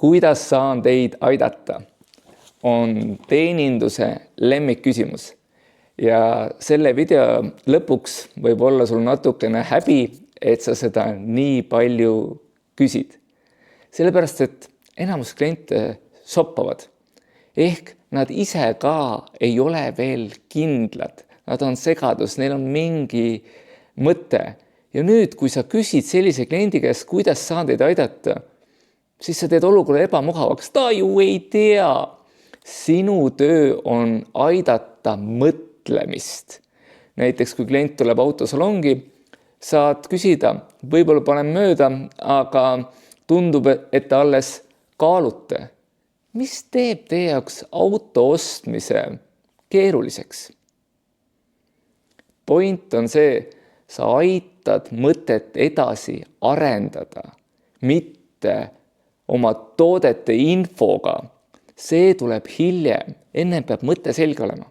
Kuidas saan teid aidata? On teeninduse lemmikküsimus. Ja selle video lõpuks võib olla sul natukene häbi, et sa seda nii palju küsid. Sellepärast, et enamus kliente soppavad. Ehk nad ise ka ei ole veel kindlad. Nad on segadus, neil on mingi mõte. Ja nüüd, kui sa küsid sellise kliendi käest, kuidas saan teid aidata, siis sa teed olukorra ebamugavaks. Ta ju ei tea. Sinu töö on aidata mõtlemist. Näiteks, kui klient tuleb autosalongi, saad küsida, võib-olla panen mööda, aga tundub, et te alles kaalute. Mis teeb teie jaoks auto ostmise keeruliseks? Point on see, sa aitad mõtet edasi arendada, mitte oma toodete infoga. See tuleb hiljem, enne peab mõte selge olema.